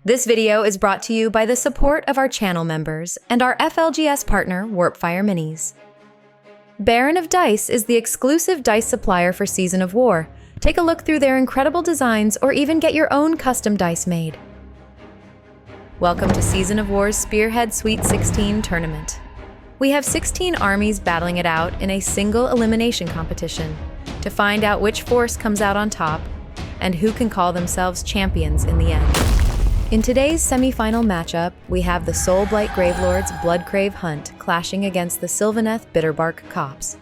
This video is brought to you by the support of our channel members and our FLGS partner, Warpfire Minis. Baron of Dice is the exclusive dice supplier for Season of War. Take a look through their incredible designs or even get your own custom dice made. Welcome to Season of War's Spearhead Sweet 16 tournament. We have 16 armies battling it out in a single elimination competition to find out which force comes out on top and who can call themselves champions in the end. In today's semi-final matchup, we have the Soulblight Gravelords Bloodcrave Hunt clashing against the Sylvaneth Bitterbark Cops.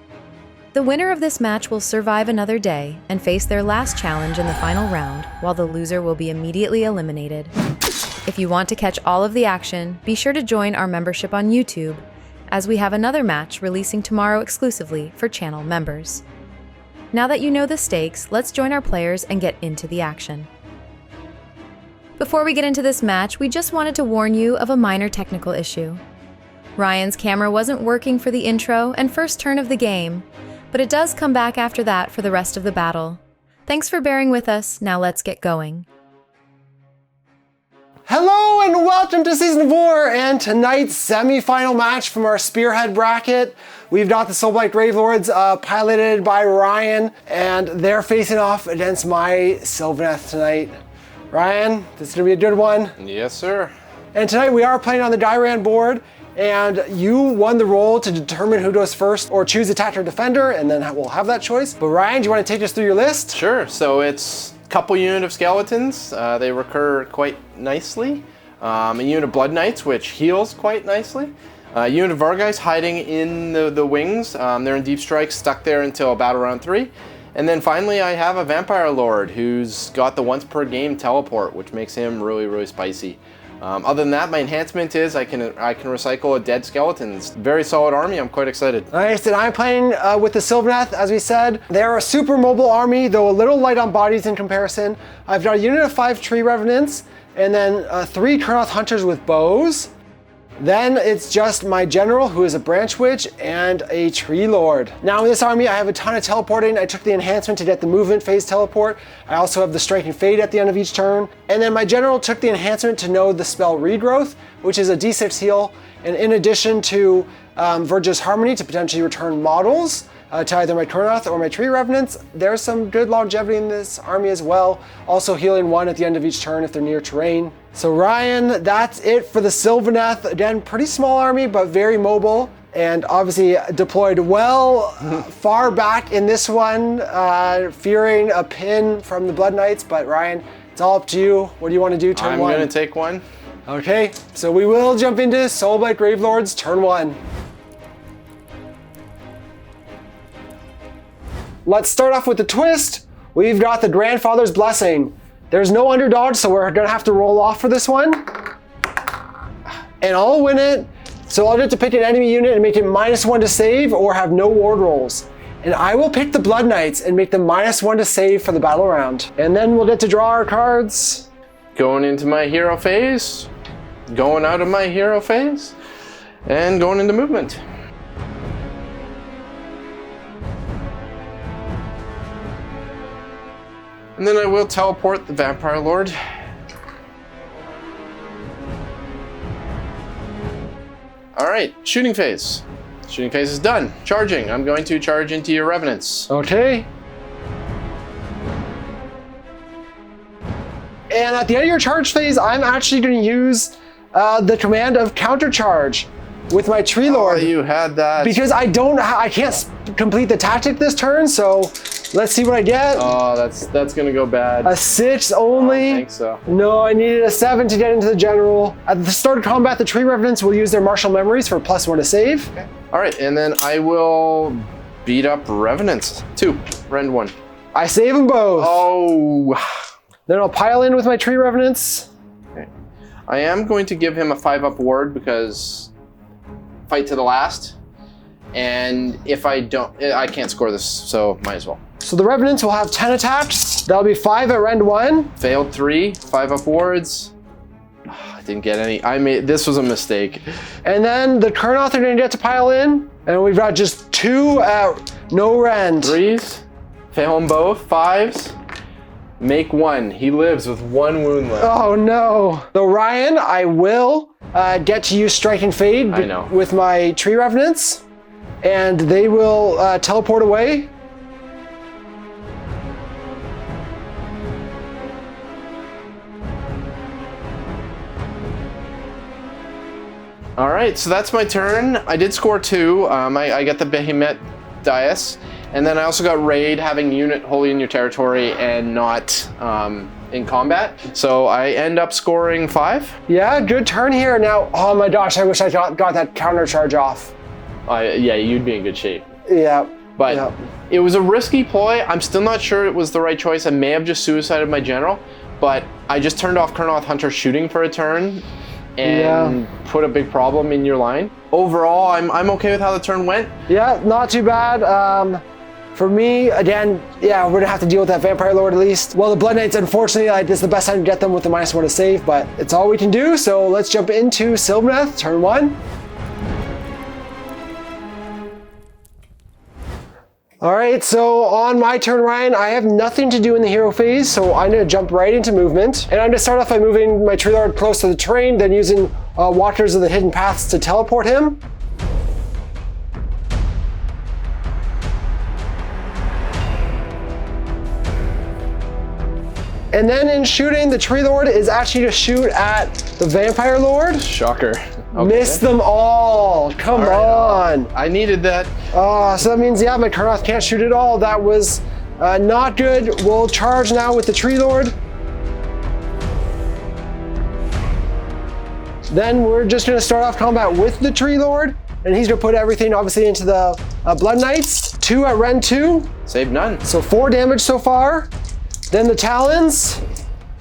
The winner of this match will survive another day and face their last challenge in the final round, while the loser will be immediately eliminated. If you want to catch all of the action, be sure to join our membership on YouTube, as we have another match releasing tomorrow exclusively for channel members. Now that you know the stakes, let's join our players and get into the action. Before we get into this match, we just wanted to warn you of a minor technical issue. Ryan's camera wasn't working for the intro and first turn of the game, but it does come back after that for the rest of the battle. Thanks for bearing with us. Now let's get going. Hello and welcome to Season of War and tonight's semi-final match from our Spearhead bracket. We've got the Soulblight Gravelords piloted by Ryan, and they're facing off against my Sylvaneth tonight. Ryan, this is gonna be a good one. Yes, sir. And tonight we are playing on the Dyran board, and you won the role to determine who goes first or choose attacker or defender, and then we'll have that choice. But Ryan, do you want to take us through your list? Sure, so it's a couple unit of skeletons. They recur quite nicely. A unit of Blood Knights, which heals quite nicely. A unit of Vargeist hiding in the wings. They're in deep strike, stuck there until battle round 3. And then finally I have a Vampire Lord who's got the once per game teleport, which makes him really, really spicy. Other than that, my enhancement is I can recycle a dead skeletons. Very solid army, I'm quite excited. Nice, and I'm playing with the Sylvaneth, as we said. They're a super mobile army, though a little light on bodies in comparison. I've got a unit of 5 Tree Revenants, and then 3 Kurnoth Hunters with bows. Then it's just my general, who is a Branch Witch, and a Tree Lord. Now in this army, I have a ton of teleporting. I took the enhancement to get the movement phase teleport. I also have the Strike and Fade at the end of each turn. And then my general took the enhancement to know the spell Regrowth, which is a D6 heal. And in addition to Verge's Harmony to potentially return models to either my Kurnoth or my Tree Revenants, there's some good longevity in this army as well. Also healing 1 at the end of each turn if they're near terrain. So Ryan, that's it for the Sylvaneth. Again, pretty small army, but very mobile, and obviously deployed well far back in this one, fearing a pin from the Blood Knights. But Ryan, it's all up to you. What do you want to do turn 1? I'm gonna take one. Okay, so we will jump into Soulblight Gravelords turn 1. Let's start off with the twist. We've got the Grandfather's Blessing. There's no underdog, so we're gonna have to roll off for this one. And I'll win it, so I'll get to pick an enemy unit and make it -1 to save or have no ward rolls. And I will pick the Blood Knights and make them -1 to save for the battle round. And then we'll get to draw our cards. Going into my hero phase, going out of my hero phase, and going into movement. And then I will teleport the Vampire Lord. All right, shooting phase. Shooting phase is done. Charging. I'm going to charge into your Revenants. Okay. And at the end of your charge phase, I'm actually going to use the command of countercharge with my Tree Lord. Oh, you had that. Because I can't complete the tactic this turn, so let's see what I get. Oh, that's gonna go bad. A 6 only. I don't think so. No, I needed a 7 to get into the general. At the start of combat, the Tree Revenants will use their martial memories for +1 to save. Okay. All right, and then I will beat up Revenants. 2, rend 1. I save them both. Oh. Then I'll pile in with my Tree Revenants. Okay. I am going to give him a 5-up ward because fight to the last. And if I don't, I can't score this, so might as well. So the Revenants will have 10 attacks. That'll be 5 at rend 1. Failed 3, 5-up wards. I didn't get any. This was a mistake. And then the Kurnoth are gonna get to pile in. And we've got just 2 at no rend. 3s, fail them both, 5s. Make 1. He lives with 1 wound left. Oh no. So Ryan, I will get to use Strike and Fade with my Tree Revenants, and they will teleport away. All right, so that's my turn. I did score 2. I got the Behemoth Dice, and then I also got Raid, having unit wholly in your territory and not in combat. So I end up scoring 5. Yeah, good turn here. Now, oh my gosh, I wish I got that counter charge off. Yeah, you'd be in good shape. Yeah. But it was a risky ploy. I'm still not sure it was the right choice. I may have just suicided my general, but I just turned off Kurnoth Hunter shooting for a turn and put a big problem in your line. Overall, I'm okay with how the turn went. Yeah, not too bad. For me, again, yeah, we're gonna have to deal with that Vampire Lord at least. Well, the Blood Knights, unfortunately, this is the best time to get them with the -1 to save, but it's all we can do. So let's jump into Sylvaneth, turn 1. All right, so on my turn, Ryan, I have nothing to do in the hero phase, so I'm gonna jump right into movement. And I'm gonna start off by moving my Tree Lord close to the terrain, then using Watchers of the Hidden Paths to teleport him. And then in shooting, the Tree Lord is actually to shoot at the Vampire Lord. Shocker. Okay. Missed them all. Come on. I needed that. So that means, yeah, my Kurnoth can't shoot at all. That was not good. We'll charge now with the Tree Lord. Then we're just going to start off combat with the Tree Lord. And he's going to put everything, obviously, into the Blood Knights. 2 at Rend 2. Save none. So 4 damage so far. Then the Talons.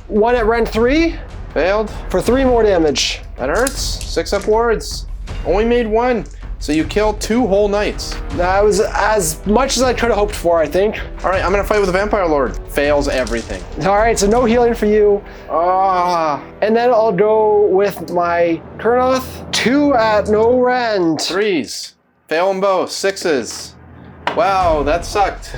1 at Rend 3. Failed. For 3 more damage. That hurts. 6 up wards. Only made 1. So you killed 2 whole knights. That was as much as I could have hoped for, I think. All right, I'm gonna fight with the Vampire Lord. Fails everything. All right, so no healing for you. And then I'll go with my Kurnoth. 2 at no rend. 3s. Fail them both. 6s. Wow, that sucked.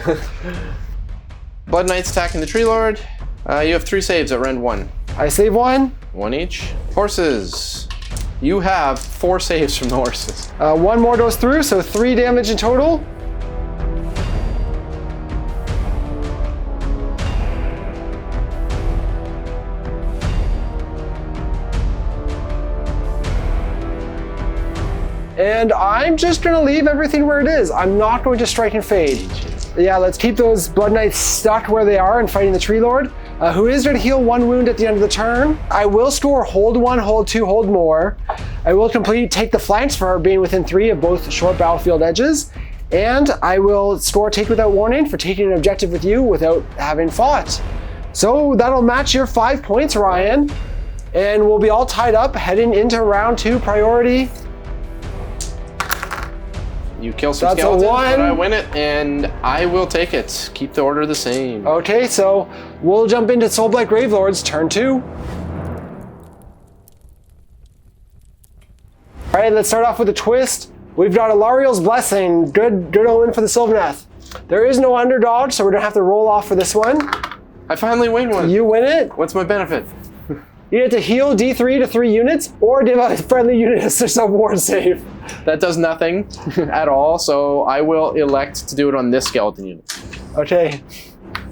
Blood Knights attacking the Tree Lord. You have 3 saves at Rend 1. I save 1. 1 each. Horses. You have 4 saves from the horses. 1 more goes through, so 3 damage in total. And I'm just gonna leave everything where it is. I'm not going to Strike and Fade. Yeah, let's keep those Blood Knights stuck where they are and fighting the Tree Lord, who is going to heal 1 wound at the end of the turn. I will score Hold 1, Hold 2, Hold more. I will complete Take the Flanks for being within 3 of both short battlefield edges. And I will score Take Without Warning for taking an objective with you without having fought. So that'll match your 5 points, Ryan. And we'll be all tied up heading into round 2 priority. You kill some skeletons, but I win it, and I will take it. Keep the order the same. Okay, so we'll jump into Soulblight Gravelords, turn 2. All right, let's start off with a twist. We've got Alariel's Blessing. Good omen for the Sylvaneth. There is no underdog, so we're gonna have to roll off for this one. I finally win one. You win it. What's my benefit? You get to heal D3 to 3 units, or give a friendly unit a 6-up ward save. That does nothing at all, so I will elect to do it on this skeleton unit. Okay.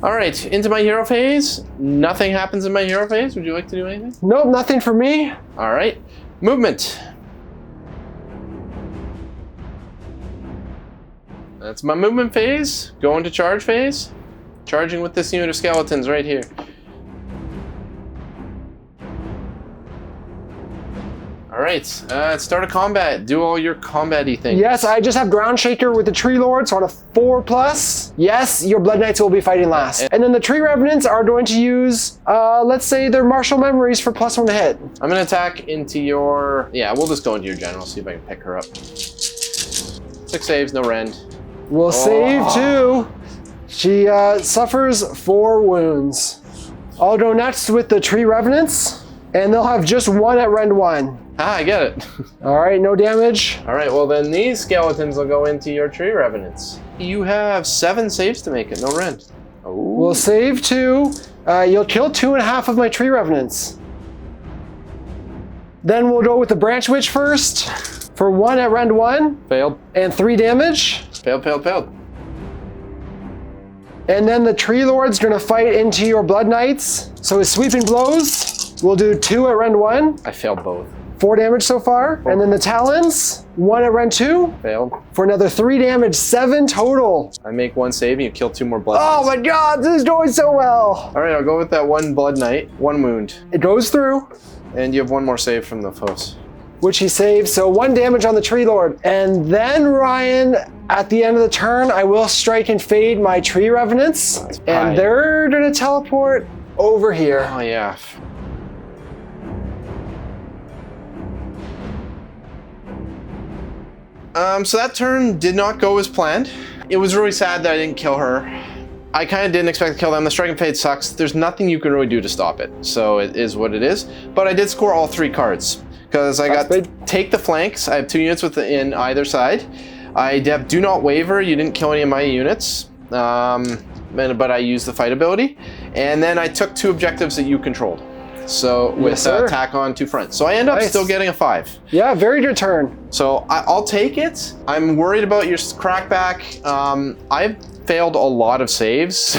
All right, into my hero phase. Nothing happens in my hero phase. Would you like to do anything? Nope, nothing for me. All right, movement. That's my movement phase. Going to charge phase. Charging with this unit of skeletons right here. All right, start a combat. Do all your combat-y things. Yes, I just have Ground Shaker with the Tree Lord, so on a 4+. Yes, your Blood Knights will be fighting last. And then the Tree Revenants are going to use, let's say, their Martial Memories for +1 to hit. I'm gonna attack into your, we'll just go into your general, see if I can pick her up. 6 saves, no rend. We'll save 2. She suffers 4 wounds. I'll go next with the Tree Revenants, and they'll have just 1 at Rend 1. Ah, I get it. All right, no damage. All right, well then these skeletons will go into your Tree Revenants. You have 7 saves to make it, no rend. We'll save 2. You'll kill 2.5 of my tree revenants. Then we'll go with the branch witch first for 1 at rend 1. Failed. And 3 damage. Failed, failed, failed. And then the tree lord's gonna fight into your blood knights. So his sweeping blows, we'll do 2 at rend 1. I failed both. 4 damage so far. And then the talons, 1 at rend 2. Failed. For another 3 damage, 7 total. I make 1 save and you kill 2 more blood Oh knights. my god, this is going so well. All right, I'll go with that 1 blood knight, 1 wound. It goes through, And you have 1 more save from the foes. which he saves, so 1 damage on the tree lord. And then Ryan, at the end of the turn, I will strike and fade my tree revenants, and they're gonna teleport over here. Oh yeah. So that turn did not go as planned. It was really sad that I didn't kill her. I kind of didn't expect to kill them. The strike and fade sucks. There's nothing you can really do to stop it. So it is what it is. But I did score all 3 cards because I got take the flanks. I have 2 units in either side. I have do not waver. You didn't kill any of my units. But I used the fight ability. And then I took 2 objectives that you controlled. So with attack on 2 fronts. So I end up still getting a 5. Yeah, very good turn. So I'll take it. I'm worried about your crackback. I've failed a lot of saves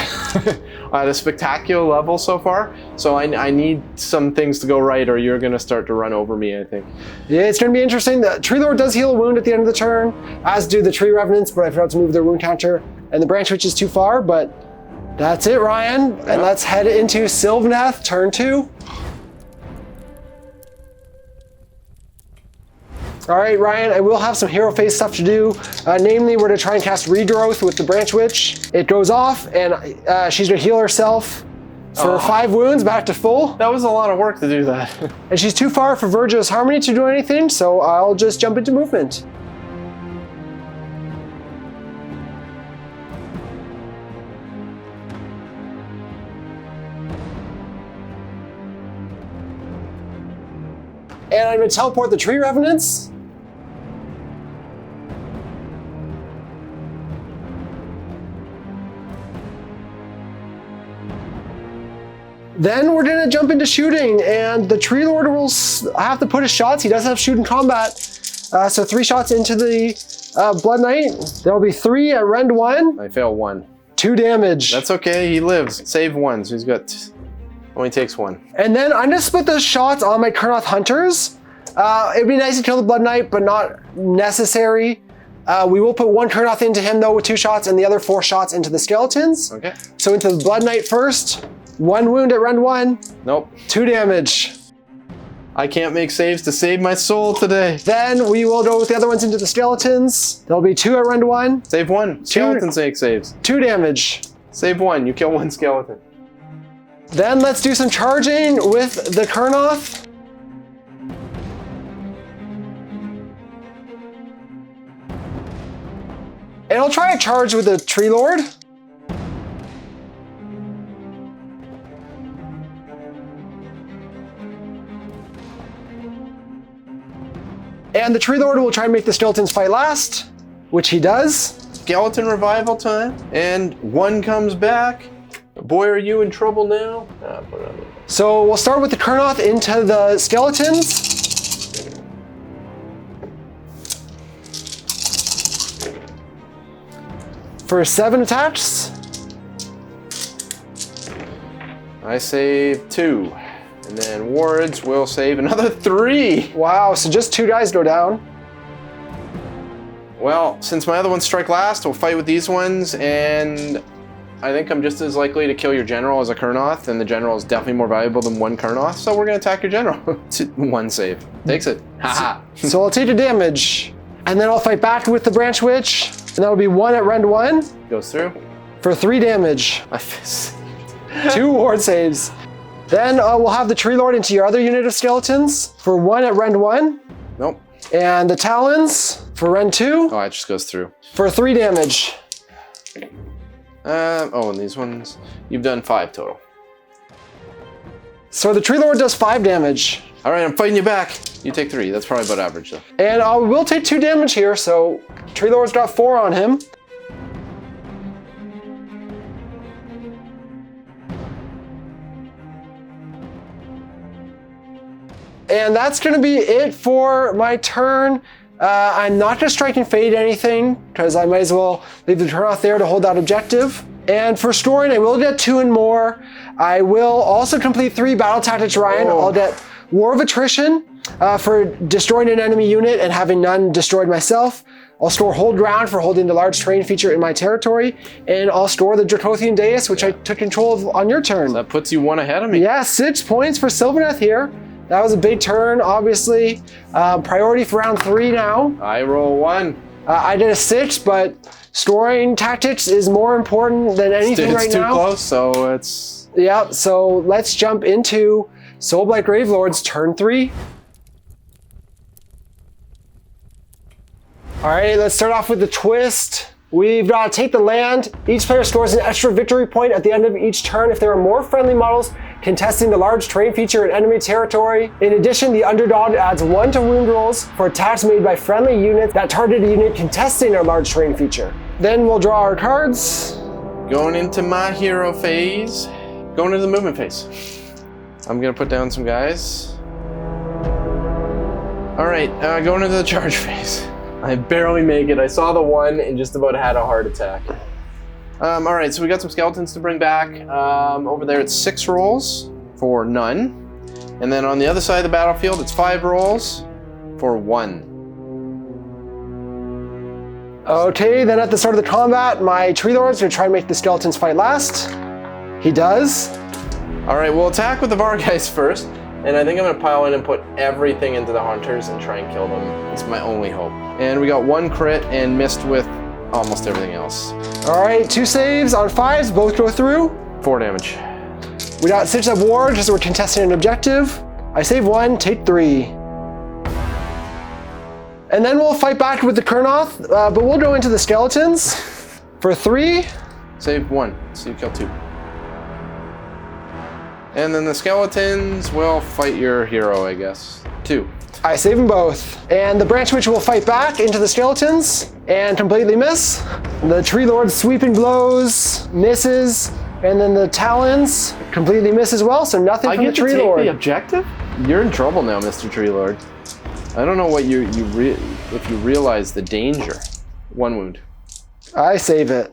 at a spectacular level so far. So I need some things to go right or you're gonna start to run over me, I think. Yeah, it's gonna be interesting. The tree lord does heal a wound at the end of the turn, as do the tree revenants, but I forgot to move their wound counter. And the branch witch is too far, but that's it, Ryan. And let's head into Sylvaneth, turn 2. All right, Ryan, I will have some hero phase stuff to do. Namely, we're gonna try and cast Regrowth with the Branch Witch. It goes off, and she's gonna heal herself for 5 wounds back to full. That was a lot of work to do that. And she's too far for Virgil's Harmony to do anything, so I'll just jump into movement. And I'm gonna teleport the Tree Revenants. Then we're gonna jump into shooting, and the Tree Lord will have to put his shots. He does have shoot in combat. So 3 shots into the Blood Knight. There will be 3 at rend 1. I fail 1. 2 damage. That's okay, he lives. Save 1, so he's got, only takes 1. And then I'm gonna split those shots on my Kurnoth Hunters. It'd be nice to kill the Blood Knight, but not necessary. We will put 1 Kurnoth into him though with 2 shots, and the other 4 shots into the Skeletons. Okay. So into the Blood Knight first. 1 wound at rend 1. Nope. 2 damage. I can't make saves to save my soul today. Then we will go with the other ones into the Skeletons. There'll be 2 at rend 1. Save 1. Skeletons make saves. 2 damage. Save 1. You kill 1 skeleton. Then let's do some charging with the Kurnoth. And I'll try a charge with the Tree Lord. And the Tree Lord will try and make the Skeletons fight last, which he does. Skeleton revival time, and 1 comes back. Boy, are you in trouble now? So we'll start with the Kurnoth into the Skeletons. For 7 attacks. I save 2. And then wards will save another 3. Wow, so just 2 guys go down. Well, since my other ones strike last, we'll fight with these ones, and I think I'm just as likely to kill your general as a Kurnoth, and the general is definitely more valuable than 1 Kurnoth, so we're gonna attack your general. 1 save. Takes it. Haha. So I'll take the damage. And then I'll fight back with the Branch Witch, and that'll be 1 at rend 1. Goes through. For 3 damage. I 2 ward saves. Then we'll have the Tree Lord into your other unit of Skeletons for 1 at rend 1. Nope. And the Talons for rend 2. Oh, it just goes through. For 3 damage. Oh, and these ones, you've done 5 total. So the Tree Lord does 5 damage. All right, I'm fighting you back. You take 3. That's probably about average, though. And I will take 2 damage here, so Tree Lord's got 4 on him. And that's going to be it for my turn. I'm not going to strike and fade anything because I might as well leave the turn off there to hold that objective. And for storing, I will get 2 and more. I will also complete 3 battle tactics, Ryan. I'll get War of Attrition for destroying an enemy unit and having none destroyed myself. I'll store Hold Ground for holding the large terrain feature in my territory. And I'll store the Dracothian Dais, which I took control of on your turn. So that puts you 1 ahead of me. Yeah, 6 points for Sylvaneth here. That was a big turn, obviously. Priority for round 3 now. I roll 1. I did a 6, but storing tactics is more important than anything right now. It's too close, so it's... Yeah, so let's jump into Soulblight Gravelords turn 3. All right, let's start off with the twist. We've got to take the land. Each player scores an extra victory point at the end of each turn if there are more friendly models contesting the large terrain feature in enemy territory. In addition, the underdog adds 1 to wound rolls for attacks made by friendly units that target a unit contesting a large terrain feature. Then we'll draw our cards. Going into my hero phase. Going into the movement phase. I'm gonna put down some guys. All right, going into the charge phase. I barely make it. I saw the 1 and just about had a heart attack. All right, so we got some skeletons to bring back. Over there, it's 6 rolls for none. And then on the other side of the battlefield, it's 5 rolls for 1. Okay, then at the start of the combat, my Tree Lord's gonna try and make the skeletons fight last. He does. All right, we'll attack with the Vargeist first. And I think I'm gonna pile in and put everything into the Hunters and try and kill them. It's my only hope. And we got 1 crit and missed with almost everything else. All right, 2 saves on 5s, both go through. 4 damage. We got Stitch Up War because we're contesting an objective. I save 1, take 3. And then we'll fight back with the Kurnoth, but we'll go into the skeletons for 3. Save 1, so you kill 2. And then the skeletons will fight your hero, I guess. 2. I save them both. And the Branch Witch will fight back into the skeletons and completely miss. The Tree Lord sweeping blows, misses, and then the Talons completely miss as well, so nothing from the Tree Lord. I get to take the objective? You're in trouble now, Mr. Tree Lord. I don't know what if you realize the danger. 1 wound. I save it.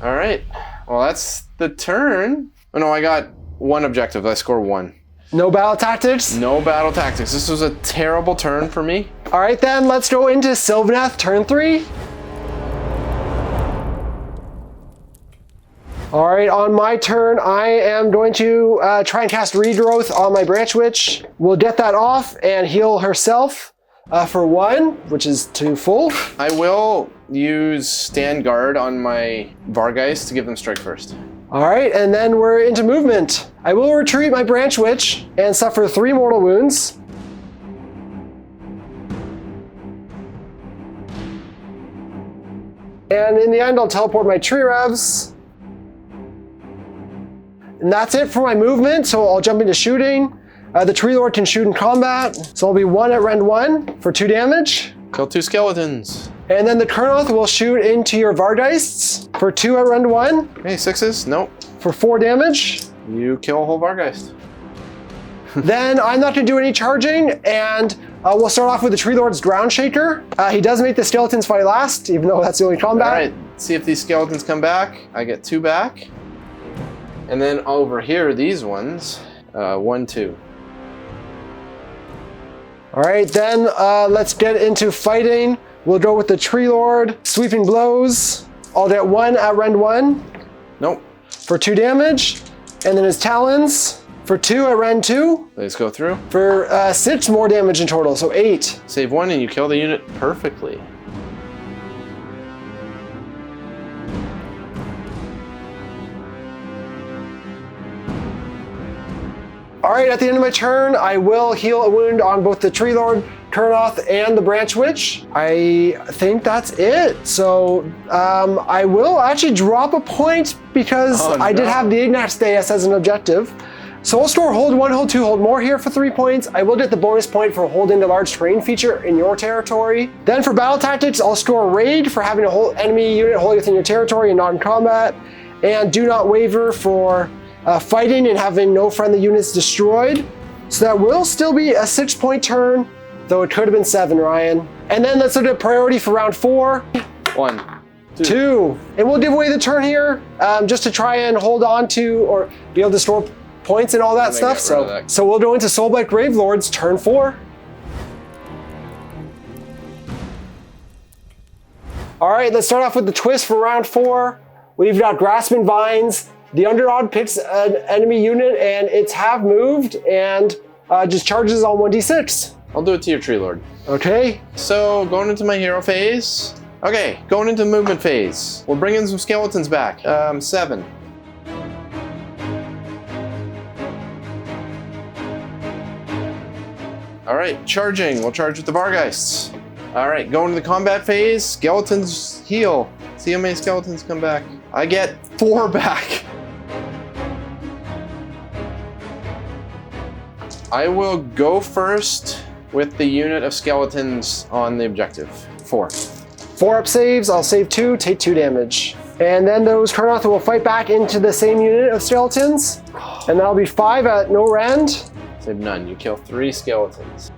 All right. Well, that's the turn. Oh no, I got 1 objective. I score 1. No battle tactics? No battle tactics. This was a terrible turn for me. All right then, let's go into Sylvaneth, turn 3. All right, on my turn, I am going to try and cast Regrowth on my Branch Witch. We'll get that off and heal herself for 1, which is 2 full. I will use Stand Guard on my Vargeist to give them strike first. All right, and then we're into movement. I will retreat my Branch Witch and suffer 3 mortal wounds. And in the end, I'll teleport my Tree Revs. And that's it for my movement, so I'll jump into shooting. The Tree Lord can shoot in combat, so I'll be 1 at rend 1 for 2 damage. Kill 2 skeletons. And then the Kurnoth will shoot into your Vargeists for 2 at rend 1. Hey, 6s? Nope. For 4 damage. You kill a whole Vargeist. Then I'm not going to do any charging, and we'll start off with the Tree Lord's Ground Shaker. He does make the skeletons fight last, even though that's the only combat. All right, see if these skeletons come back. I get 2 back. And then over here, these ones, 1, 2. All right, then let's get into fighting. We'll go with the Tree Lord, Sweeping Blows. I'll get 1 at rend 1. Nope. For 2 damage. And then his Talons for 2 at rend 2. Let's go through. For 6 more damage in total, so 8. Save 1 and you kill the unit perfectly. All right, at the end of my turn, I will heal a wound on both the Tree Lord, Kurnoth, and the Branch Witch. I think that's it. So I will actually drop a point because I did have the Ignax Deus as an objective. So I'll score hold 1, hold 2, hold more here for 3 points. I will get the bonus point for holding the large terrain feature in your territory. Then for battle tactics, I'll score raid for having a whole enemy unit wholly within your territory and not in combat. And do not waver for fighting and having no friendly units destroyed. So that will still be a 6-point turn, though it could have been 7, Ryan. And then let's look at priority for round 4. 1, 2. And we'll give away the turn here just to try and hold on to or be able to store points and all that stuff. So we'll go into Soulblight Gravelords, turn 4. All right, let's start off with the twist for round 4. We've got Grasping Vines. The underdog picks an enemy unit and it's half moved and just charges on 1d6. I'll do it to your Tree Lord. Okay. So going into my hero phase. Okay, going into movement phase. We're bringing some skeletons back. 7. All right, charging. We'll charge with the Vargeists. All right, going to the combat phase. Skeletons heal. See how many skeletons come back. I get 4 back. I will go first with the unit of skeletons on the objective. 4. 4 up saves. I'll save 2, take 2 damage. And then those Kurnoth will fight back into the same unit of skeletons. And that'll be 5 at no rend. Save none. You kill 3 skeletons.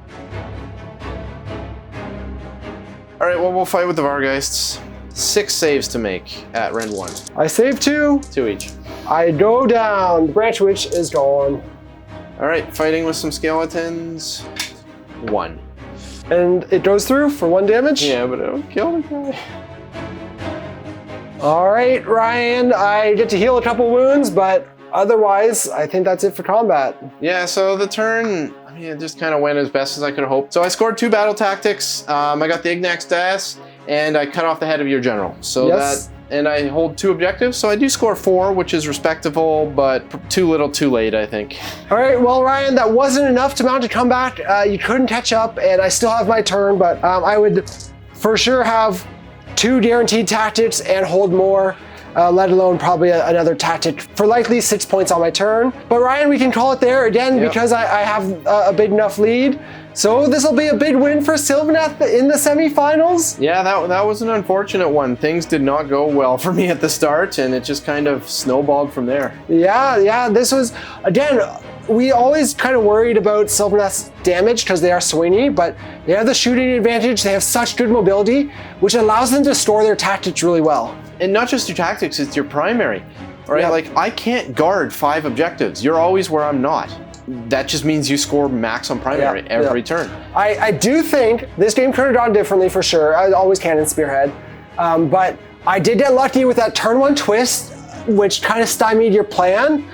All right, well, we'll fight with the Vargeists. 6 saves to make at rend 1. I save 2. 2 each. I go down. The Branch Witch is gone. All right, fighting with some skeletons. 1. And it goes through for 1 damage? Yeah, but it'll kill the guy. All right, Ryan, I get to heal a couple wounds, but otherwise, I think that's it for combat. Yeah, so the turn, I mean, it just kind of went as best as I could have hoped. So I scored 2 battle tactics. I got the Ignax Dice, and I cut off the head of your general. So and I hold 2 objectives. So I do score 4, which is respectable, but too little, too late, I think. All right, well, Ryan, that wasn't enough to mount a comeback. You couldn't catch up, and I still have my turn, but I would for sure have 2 guaranteed tactics and hold more. Let alone probably another tactic for likely 6 points on my turn. But Ryan, we can call it there again because I have a big enough lead. So this will be a big win for Sylvaneth in the semifinals. Yeah, that was an unfortunate one. Things did not go well for me at the start, and it just kind of snowballed from there. Yeah, this was, again, we always kind of worried about Sylvaneth's damage because they are swingy, but they have the shooting advantage. They have such good mobility, which allows them to store their tactics really well. And not just your tactics, it's your primary, right? Yep. Like, I can't guard 5 objectives. You're always where I'm not. That just means you score max on primary every turn. I do think this game could have gone differently for sure. I always can in Spearhead. But I did get lucky with that turn 1 twist, which kind of stymied your plan,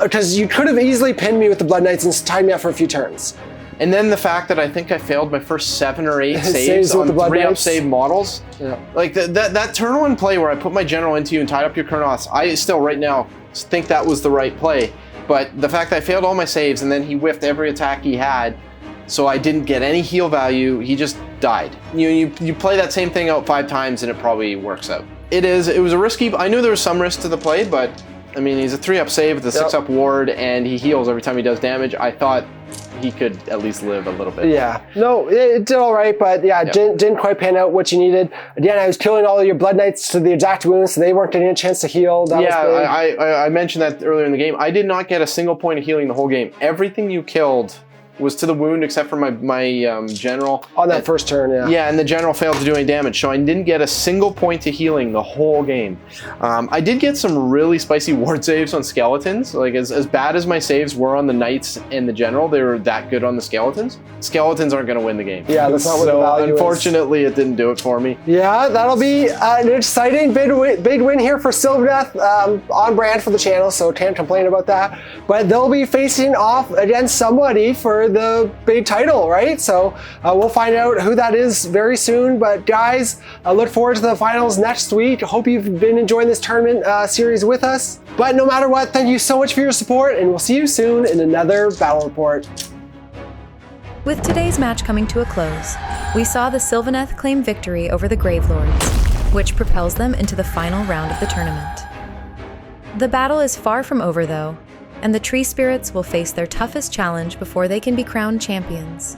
because you could have easily pinned me with the Blood Knights and tied me up for a few turns. And then the fact that I think I failed my first 7 or 8 saves Saves with on the Blood 3 up Knights. save models. Yeah. Like that turn 1 play where I put my general into you and tied up your Kurnoths, I still right now think that was the right play. But the fact that I failed all my saves and then he whiffed every attack he had, so I didn't get any heal value, he just died. You play that same thing out 5 times and it probably works out. It was a risky, I knew there was some risk to the play, but I mean, he's a 3-up save with a 6-up ward and he heals every time he does damage. I thought he could at least live a little bit. Yeah, no, it did all right, but didn't quite pan out what you needed. Again, I was killing all of your Blood Knights to the exact wounds, so they weren't getting a chance to heal. That was big. I mentioned that earlier in the game. I did not get a single point of healing the whole game. Everything you killed was to the wound except for my general. On that first turn, yeah. Yeah, and the general failed to do any damage, so I didn't get a single point to healing the whole game. I did get some really spicy ward saves on skeletons. Like, as bad as my saves were on the knights and the general, they were that good on the skeletons. Skeletons aren't going to win the game. Yeah, that's not what the value unfortunately, it didn't do it for me. Yeah, that'll be an exciting big win here for Sylvaneth, on brand for the channel, so can't complain about that. But they'll be facing off against somebody for the big title, right? So we'll find out who that is very soon. But guys, I look forward to the finals next week. Hope you've been enjoying this tournament series with us. But no matter what, thank you so much for your support, and we'll see you soon in another Battle Report. With today's match coming to a close, we saw the Sylvaneth claim victory over the Gravelords, which propels them into the final round of the tournament. The battle is far from over though, and the Tree Spirits will face their toughest challenge before they can be crowned champions.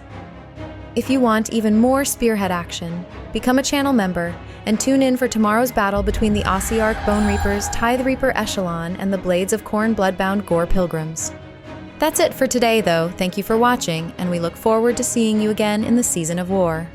If you want even more Spearhead action, become a channel member and tune in for tomorrow's battle between the Ossiarch Bone Reapers, Tithe Reaper Echelon, and the Blades of Corn Bloodbound Gore Pilgrims. That's it for today, though. Thank you for watching, and we look forward to seeing you again in the Season of War.